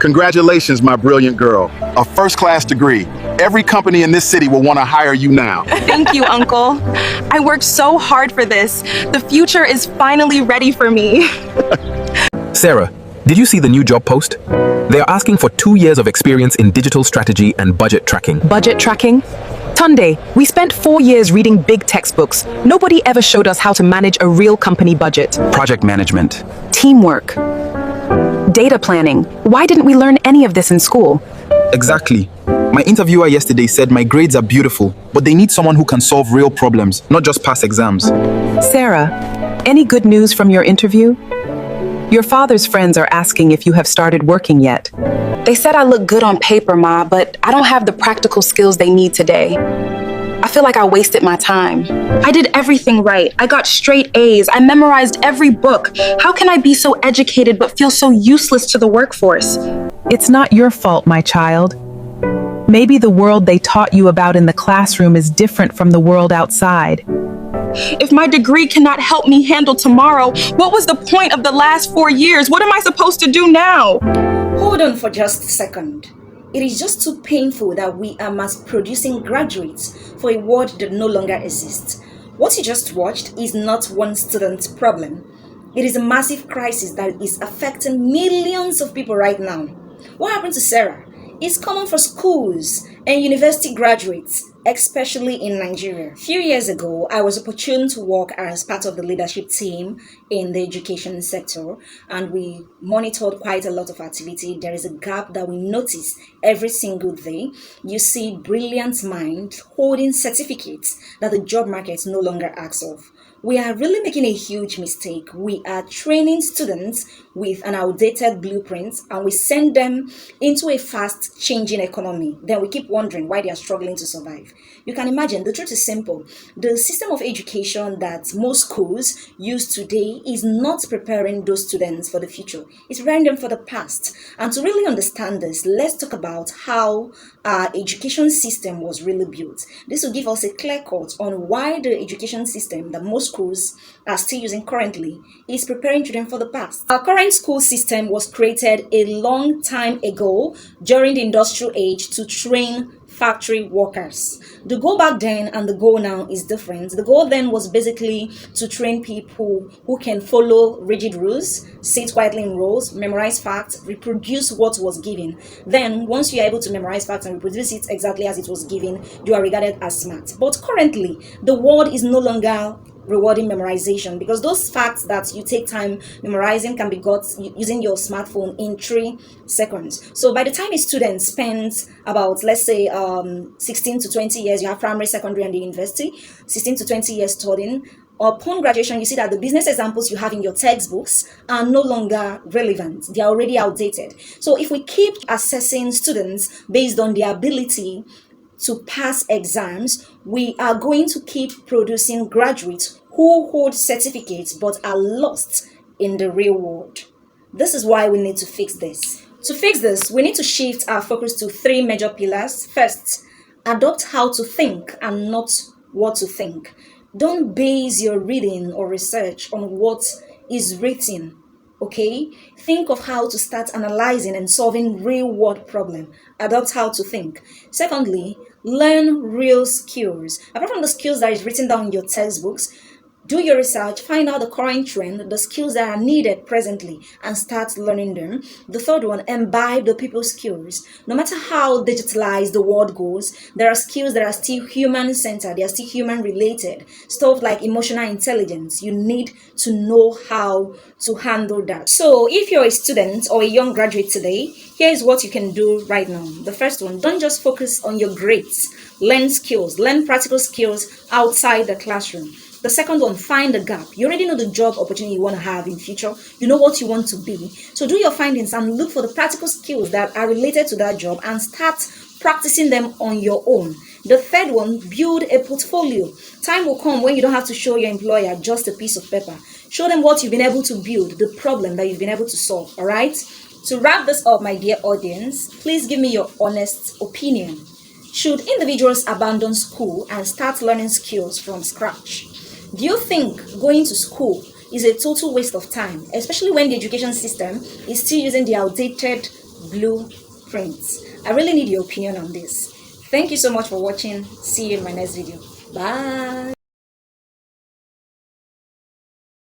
Congratulations, my brilliant girl. A first-class degree. Every company in this city will want to hire you now. Thank you, Uncle. I worked so hard for this. The future is finally ready for me. Sarah, did you see the new job post? They are asking for 2 years of experience in digital strategy and budget tracking. Budget tracking? Tunde, we spent 4 years reading big textbooks. Nobody ever showed us how to manage a real company budget. Project management. Teamwork. Data planning. Why didn't we learn any of this in school? Exactly. My interviewer yesterday said my grades are beautiful, but they need someone who can solve real problems, not just pass exams. Sarah, any good news from your interview? Your father's friends are asking if you have started working yet. They said I look good on paper, Ma, but I don't have the practical skills they need today. I feel like I wasted my time. I did everything right. I got straight A's. I memorized every book. How can I be so educated but feel so useless to the workforce? It's not your fault, my child. Maybe the world they taught you about in the classroom is different from the world outside. If my degree cannot help me handle tomorrow, what was the point of the last 4 years? What am I supposed to do now? Hold on for just a second. It is just too painful that we are mass producing graduates for a world that no longer exists. What you just watched is not one student's problem. It is a massive crisis that is affecting millions of people right now. What happened to Sarah? It's common for schools and university graduates, especially in Nigeria. A few years ago, I was opportune to work as part of the leadership team in the education sector, and we monitored quite a lot of activity. There is a gap that we notice every single day. You see brilliant minds holding certificates that the job market no longer asks of. We are really making a huge mistake. We are training students with an outdated blueprint and we send them into a fast changing economy. Then we keep wondering why they are struggling to survive. You can imagine, the truth is simple. The system of education that most schools use today is not preparing those students for the future. It's preparing them for the past. And to really understand this, let's talk about how our education system was really built. This will give us a clear cut on why the education system that most schools are still using currently is preparing children for the past. Our current school system was created a long time ago during the industrial age to train factory workers. The goal back then and the goal now is different. The goal then was basically to train people who can follow rigid rules, sit quietly in rows, memorize facts, reproduce what was given. Then, once you are able to memorize facts and reproduce it exactly as it was given, you are regarded as smart. But currently, the world is no longer rewarding memorization because those facts that you take time memorizing can be got using your smartphone in 3 seconds. So by the time a student spends about, let's say, 16 to 20 years, you have primary, secondary, and the university, 16 to 20 years studying, upon graduation, you see that the business examples you have in your textbooks are no longer relevant. They are already outdated. So if we keep assessing students based on their ability to pass exams, we are going to keep producing graduates who hold certificates but are lost in the real world. This is why we need to fix this. To fix this, we need to shift our focus to 3 major pillars. First, adopt how to think and not what to think. Don't base your reading or research on what is written. Okay, think of how to start analyzing and solving real world problem. Adopt how to think. Secondly, learn real skills. Apart from the skills that is written down in your textbooks, do your research, find out the current trend, the skills that are needed presently, and start learning them. The third one, imbibe the people's skills. No matter how digitalized the world goes, there are skills that are still human-centered, they are still human-related. Stuff like emotional intelligence, you need to know how to handle that. So if you're a student or a young graduate today, here is what you can do right now. The first one, don't just focus on your grades. Learn skills, learn practical skills outside the classroom. The second one, find the gap. You already know the job opportunity you want to have in future. You know what you want to be. So do your findings and look for the practical skills that are related to that job and start practicing them on your own. The third one, build a portfolio. Time will come when you don't have to show your employer just a piece of paper. Show them what you've been able to build, the problem that you've been able to solve, all right? To wrap this up, my dear audience, please give me your honest opinion. Should individuals abandon school and start learning skills from scratch? Do you think going to school is a total waste of time, especially when the education system is still using the outdated blueprints. I really need your opinion on this. Thank you so much for watching. See you in my next video. Bye.